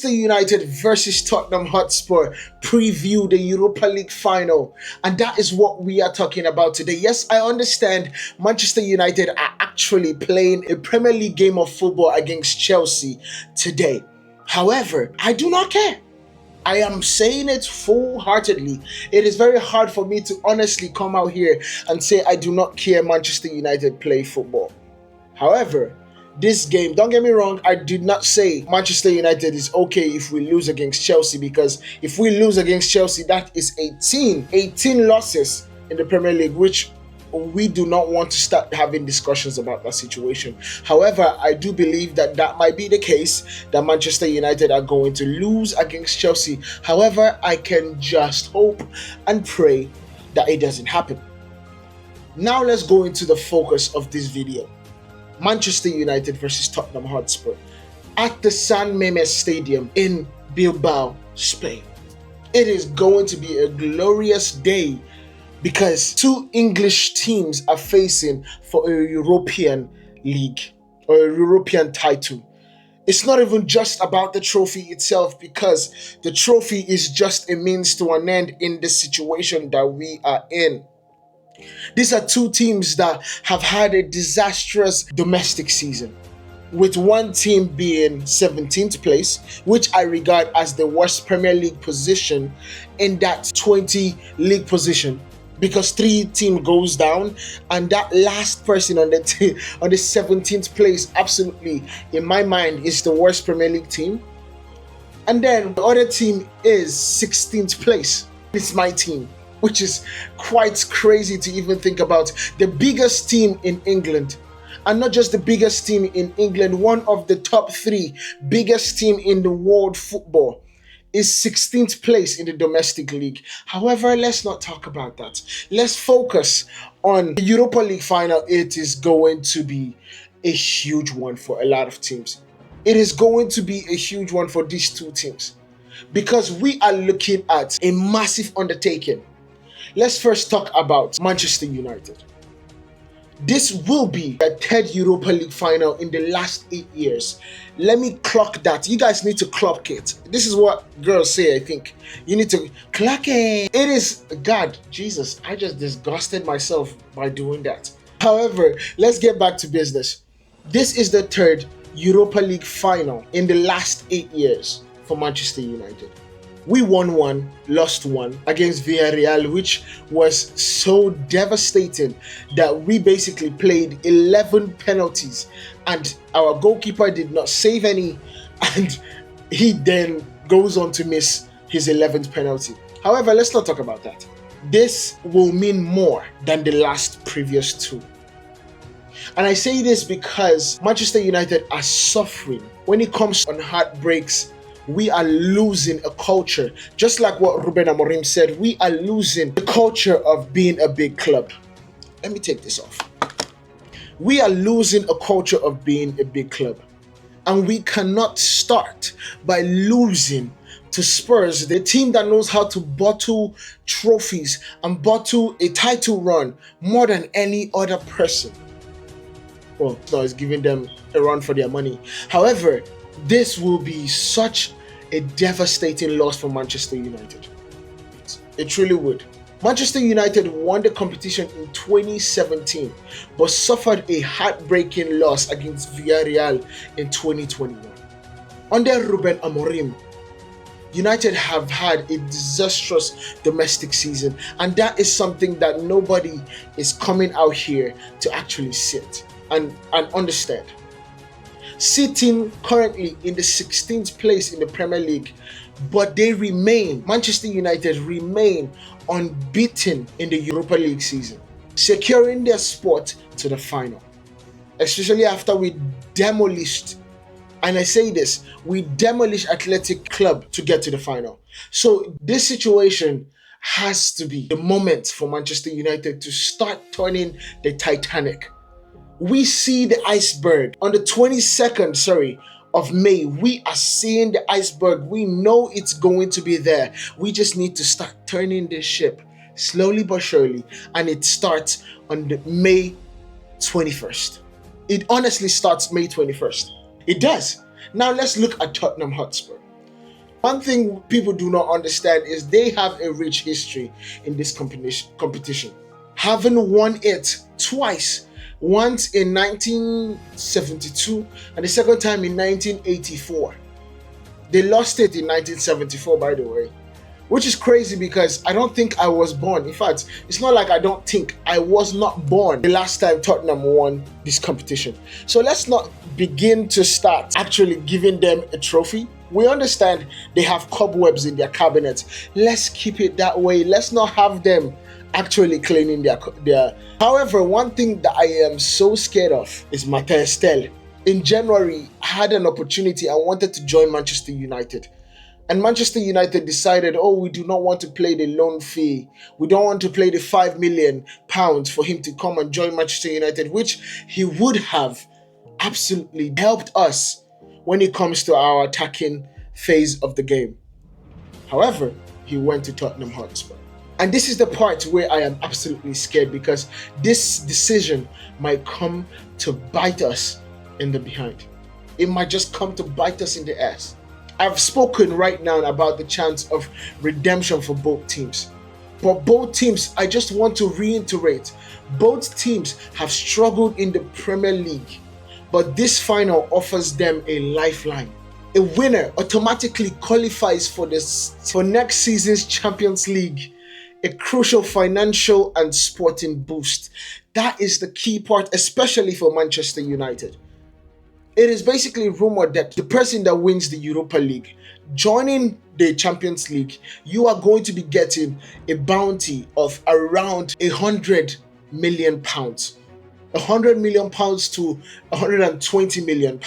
Manchester United versus Tottenham Hotspur preview the Europa League final, and that is what we are talking about today. Yes, I understand Manchester United are actually playing a Premier League game of football against Chelsea today. However, I do not care. I am saying it full-heartedly. It is very hard for me to honestly come out here and say I do not care Manchester United play football. However, this game, don't get me wrong, I did not say Manchester United is okay if we lose against Chelsea, because if we lose against Chelsea, that is 18 losses in the Premier League, which we do not want to start having discussions about that situation. However, I do believe that that might be the case, that Manchester United are going to lose against Chelsea. However, I can just hope and pray that it doesn't happen. Now let's go into the focus of this video. Manchester United versus Tottenham Hotspur at the San Mamés Stadium in Bilbao, Spain. It is going to be a glorious day because two English teams are facing for a European League or a European title. It's not even just about the trophy itself, because the trophy is just a means to an end in the situation that we are in. These are two teams that have had a disastrous domestic season, with one team being 17th place, which I regard as the worst Premier League position in that 20 league position, because 3 teams goes down, and that last person on the 17th place, absolutely, in my mind, is the worst Premier League team. And then the other team is 16th place. It's my team, which is quite crazy to even think about. The biggest team in England, and not just the biggest team in England, one of the top 3 biggest team in the world football, is 16th place in the domestic league. However, let's not talk about that. Let's focus on the Europa League final. It is going to be a huge one for a lot of teams. It is going to be a huge one for these two teams, because we are looking at a massive undertaking. Let's first talk about Manchester United. This will be the 3rd Europa League final in the last 8 years. Let me clock that. You guys need to clock it. This is what girls say, I think. You need to clock it. It is, God, Jesus, I just disgusted myself by doing that. However, let's get back to business. This is the 3rd Europa League final in the last 8 years for Manchester United. We won 1, lost 1 against Villarreal, which was so devastating that we basically played 11 penalties and our goalkeeper did not save any, and he then goes on to miss his 11th penalty. However, let's not talk about that. This will mean more than the last previous 2. And I say this because Manchester United are suffering when it comes on heartbreaks. We are losing a culture. Just like what Ruben Amorim said, we are losing the culture of being a big club. Let me take this off. We are losing a culture of being a big club. And we cannot start by losing to Spurs, the team that knows how to bottle trophies and bottle a title run more than any other person. Well, no, it's giving them a run for their money. However, this will be such a devastating loss for Manchester United. It truly would. Manchester United won the competition in 2017, but suffered a heartbreaking loss against Villarreal in 2021. Under Ruben Amorim, United have had a disastrous domestic season, and that is something that nobody is coming out here to actually sit and understand. Sitting currently in the 16th place in the Premier League, but Manchester United remain unbeaten in the Europa League season, securing their spot to the final, especially after we demolished, and I say this, we demolished Athletic Club to get to the final. So this situation has to be the moment for Manchester United to start turning the Titanic. We see the iceberg on the 22nd, of May. We are seeing the iceberg. We know it's going to be there. We just need to start turning this ship slowly but surely, and it starts on the May 21st. It honestly starts May 21st. It does. Now let's look at Tottenham Hotspur. One thing people do not understand is they have a rich history in this competition, having won it twice. Once in 1972 and the second time in 1984. They lost it in 1974, by the way, which is crazy because I don't think I was born. In fact, it's not like I don't think, I was not born the last time Tottenham won this competition. So let's not begin to start actually giving them a trophy. We understand they have cobwebs in their cabinet. Let's keep it that way. Let's not have them actually cleaning their. However, one thing that I am so scared of is Matthias Stell. In January, I had an opportunity. I wanted to join Manchester United. And Manchester United decided, oh, we do not want to pay the loan fee. We don't want to pay the £5 million for him to come and join Manchester United, which he would have absolutely helped us when it comes to our attacking phase of the game. However, he went to Tottenham Hotspur. And this is the part where I am absolutely scared, because this decision might come to bite us in the behind. It might just come to bite us in the ass. I've spoken right now about the chance of redemption for both teams. But both teams, I just want to reiterate, both teams have struggled in the Premier League. But this final offers them a lifeline. A winner automatically qualifies for next season's Champions League. A crucial financial and sporting boost. That is the key part, especially for Manchester United. It is basically rumored that the person that wins the Europa League, joining the Champions League, you are going to be getting a bounty of around £100 million. £100 million to £120 million.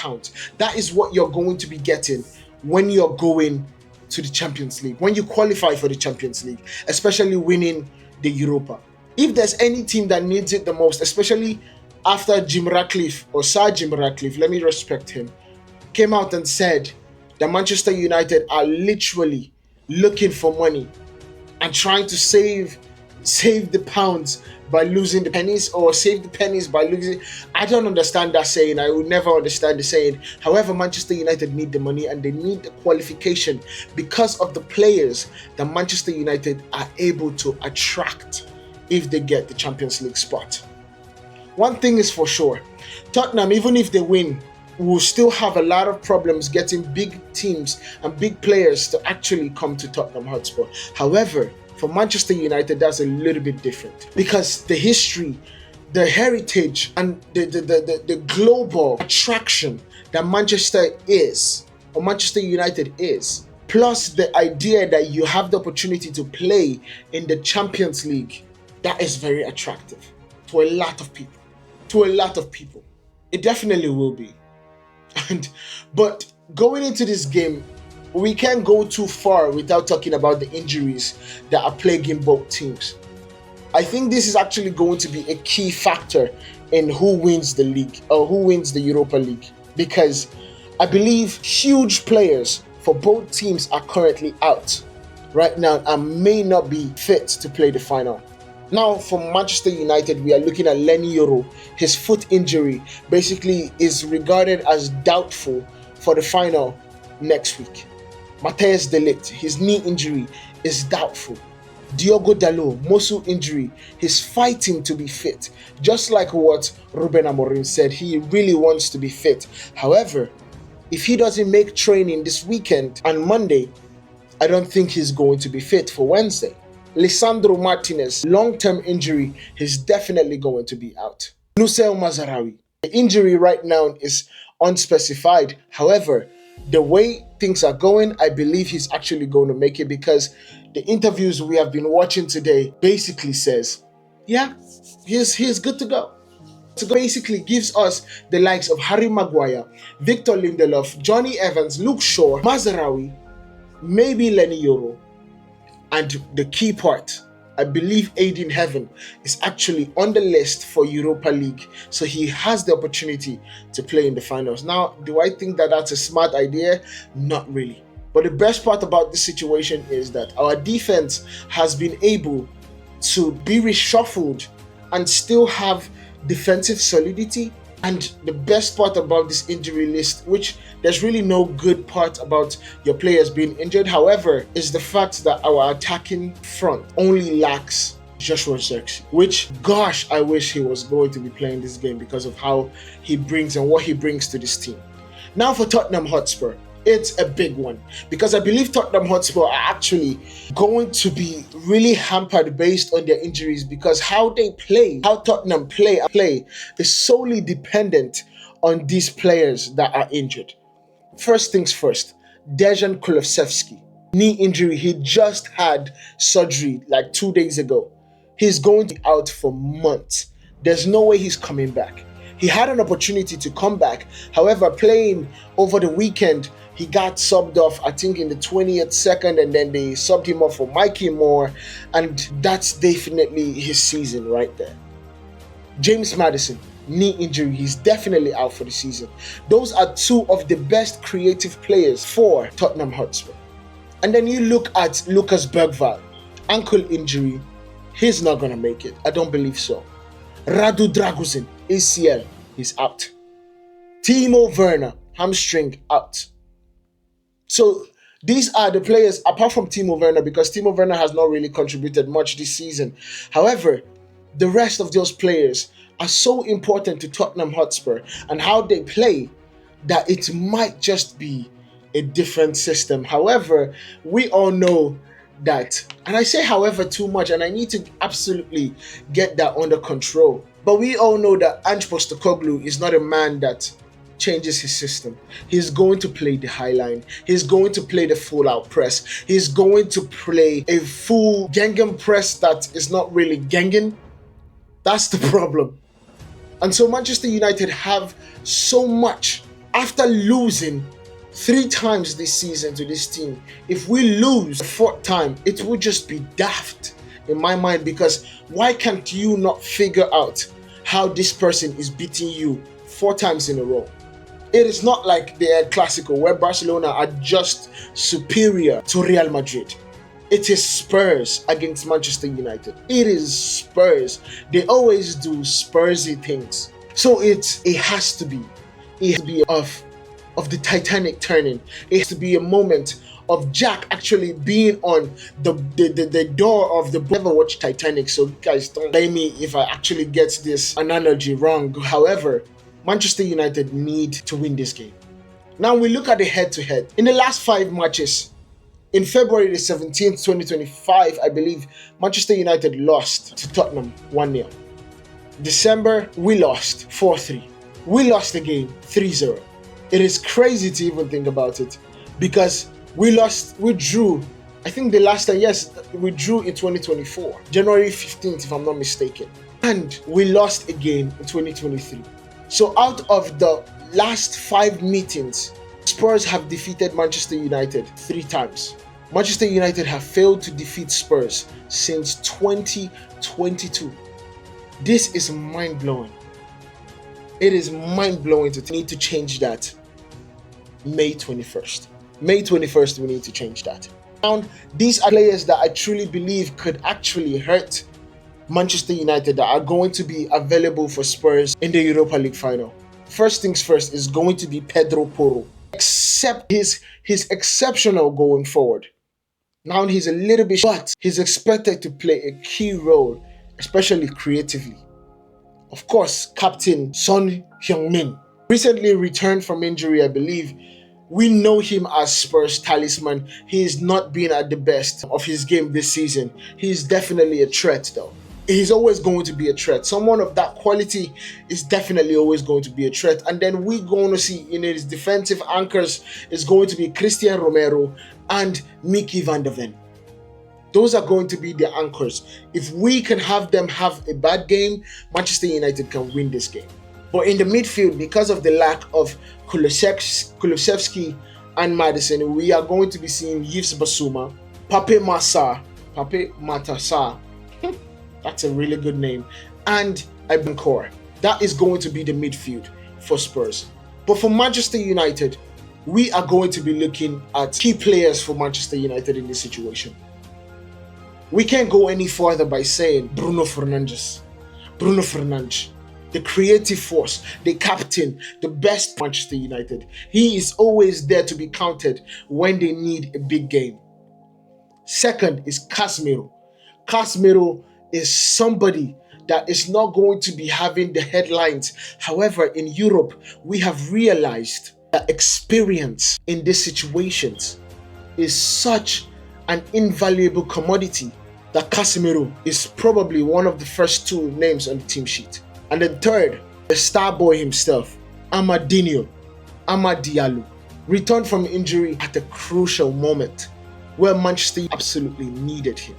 That is what you're going to be getting when you're going to the Champions League, when you qualify for the Champions League, especially winning the Europa. If there's any team that needs it the most, especially after Jim Ratcliffe, or Sir Jim Ratcliffe, let me respect him, came out and said that Manchester United are literally looking for money and trying to save the pounds by losing the pennies, or save the pennies by losing. I don't understand that saying. I will never understand the saying. However, Manchester United need the money and they need the qualification because of the players that Manchester United are able to attract if they get the Champions League spot. One thing is for sure, Tottenham, even if they win, will still have a lot of problems getting big teams and big players to actually come to Tottenham Hotspur. However, for Manchester United, that's a little bit different because the history, the heritage, and the global attraction that Manchester United is, plus the idea that you have the opportunity to play in the Champions League, that is very attractive to a lot of people. It definitely will be. But going into this game, we can't go too far without talking about the injuries that are plaguing both teams. I think this is actually going to be a key factor in who wins the league, or who wins the Europa League, because I believe huge players for both teams are currently out right now and may not be fit to play the final. Now, for Manchester United, we are looking at Leny Yoro. His foot injury basically is regarded as doubtful for the final next week. Matthias de Ligt, his knee injury is doubtful. Diogo Dalot, muscle injury, he's fighting to be fit. Just like what Ruben Amorim said, he really wants to be fit. However, if he doesn't make training this weekend and Monday, I don't think he's going to be fit for Wednesday. Lisandro Martinez, long-term injury, he's definitely going to be out. Nusel Mazarawi, the injury right now is unspecified. However, the way things are going, I believe he's actually going to make it, because the interviews we have been watching today basically says, yeah, he's good to go. So basically gives us the likes of Harry Maguire, Victor Lindelof, Johnny Evans, Luke Shaw, Mazarawi, maybe Leny Yoro, and the key part, I believe Aiden Heaven is actually on the list for Europa League, so he has the opportunity to play in the finals. Now, do I think that that's a smart idea? Not really. But the best part about this situation is that our defense has been able to be reshuffled and still have defensive solidity And the best part about this injury list, which there's really no good part about your players being injured, however, is the fact that our attacking front only lacks Joshua Zirkzee, which, gosh, I wish he was going to be playing this game because of how he brings and what he brings to this team. Now for Tottenham Hotspur, it's a big one because I believe Tottenham Hotspur are actually going to be really hampered based on their injuries, because how they play, how Tottenham play is solely dependent on these players that are injured. First things first, Dejan Kulusevski, knee injury. He just had surgery like 2 days ago. He's going to be out for months. There's no way he's coming back. He had an opportunity to come back. However, playing over the weekend, he got subbed off, I think, in the 20th second, and then they subbed him off for Mikey Moore, and that's definitely his season right there. James Maddison, knee injury. He's definitely out for the season. Those are two of the best creative players for Tottenham Hotspur. And then you look at Lucas Bergvall, ankle injury. He's not going to make it. I don't believe so. Radu Draguzin, ACL, he's out. Timo Werner, hamstring, out. So these are the players, apart from Timo Werner, because Timo Werner has not really contributed much this season. However, the rest of those players are so important to Tottenham Hotspur and how they play that it might just be a different system. However, we all know that, and I say however too much, and I need to absolutely get that under control, but we all know that Ange Postecoglou is not a man that changes his system. He's going to play the high line. He's going to play the full out press. He's going to play a full Gengen press that is not really Gengen. That's the problem. And so Manchester United have so much. After losing 3 times this season to this team, if we lose the 4th time, it would just be daft in my mind, because why can't you not figure out how this person is beating you 4 times in a row? It is not like the El Clasico where Barcelona are just superior to Real Madrid. It is Spurs against Manchester United. It is Spurs. They always do Spursy things. So it has to be. It has to be of the Titanic turning. It has to be a moment of Jack actually being on the door of the boat. I never watched Titanic, so guys, don't blame me if I actually get this analogy wrong. However, Manchester United need to win this game. Now we look at the head-to-head. In the last 5 matches, in February the 17th, 2025, I believe, Manchester United lost to Tottenham 1-0. December, we lost 4-3. We lost the game 3-0. It is crazy to even think about it, because we drew, I think the last time, yes, we drew in 2024, January 15th, if I'm not mistaken. And we lost again in 2023. So out of the last 5 meetings, Spurs have defeated Manchester United 3 times. Manchester United have failed to defeat Spurs since 2022. This is mind-blowing. It is mind-blowing to need to change that. May 21st. May 21st, we need to change that. Now, these are players that I truly believe could actually hurt Manchester United, that are going to be available for Spurs in the Europa League final. First things first is going to be Pedro Porro. Except he's exceptional going forward. Now he's a little bit, but he's expected to play a key role, especially creatively. Of course, Captain Son Heung-min recently returned from injury, I believe. We know him as Spurs talisman. He is not been at the best of his game this season. He is definitely a threat though. He's always going to be a threat. Someone of that quality is definitely always going to be a threat. And then we're going to see in his defensive anchors is going to be Christian Romero and Mickey van der Ven. Those are going to be the anchors. If we can have them have a bad game, Manchester United can win this game. But in the midfield, because of the lack of Kulusevski and Maddison, we are going to be seeing Yves Basuma, Pape Matar, that's a really good name, and Ibankor. That is going to be the midfield for Spurs. But for Manchester United, we are going to be looking at key players for Manchester United in this situation. We can't go any further by saying Bruno Fernandes. the creative force, the captain, the best Manchester United. He is always there to be counted when they need a big game. Second is Casemiro. Casemiro is somebody that is not going to be having the headlines. However, in Europe, we have realized that experience in these situations is such an invaluable commodity that Casemiro is probably one of the first two names on the team sheet. And then third, the star boy himself, Amad Diallo, returned from injury at a crucial moment where Manchester absolutely needed him.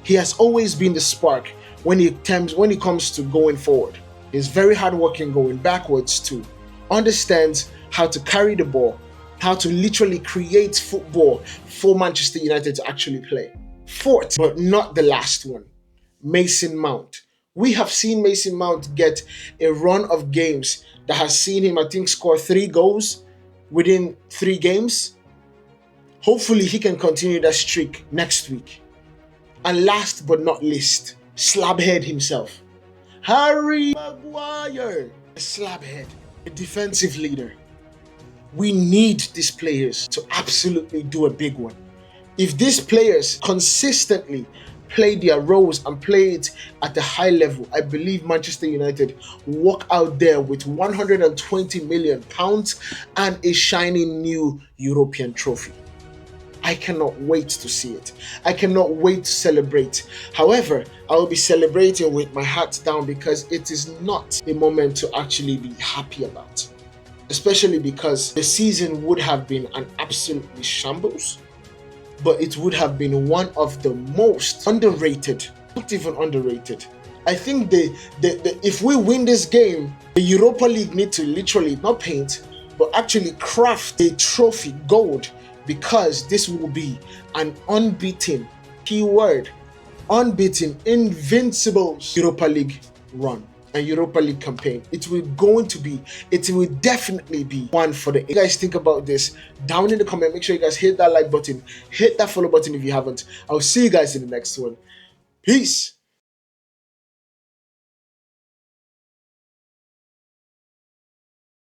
He has always been the spark when it comes to going forward. He's very hardworking going backwards too. Understands how to carry the ball, how to literally create football for Manchester United to actually play. Fourth, but not the last one, Mason Mount. We have seen Mason Mount get a run of games that has seen him, I think, score 3 goals within 3 games. Hopefully, he can continue that streak next week. And last but not least, slabhead himself, Harry Maguire, a slabhead, a defensive leader. We need these players to absolutely do a big one. If these players consistently play their roles and play it at a high level, I believe Manchester United walk out there with £120 million and a shiny new European trophy. I cannot wait to see it. I cannot wait to celebrate. However, I will be celebrating with my hat down because it is not a moment to actually be happy about. Especially because the season would have been an absolutely shambles, but it would have been one of the most underrated, not even underrated. I think if we win this game, the Europa League need to literally not paint, but actually craft a trophy gold, because this will be an unbeaten, keyword, unbeaten, invincible Europa League run and Europa League campaign. It will definitely be one for the. You guys think about this down in the comment. Make sure you guys hit that like button, hit that follow button if you haven't. I'll see you guys in the next one. Peace.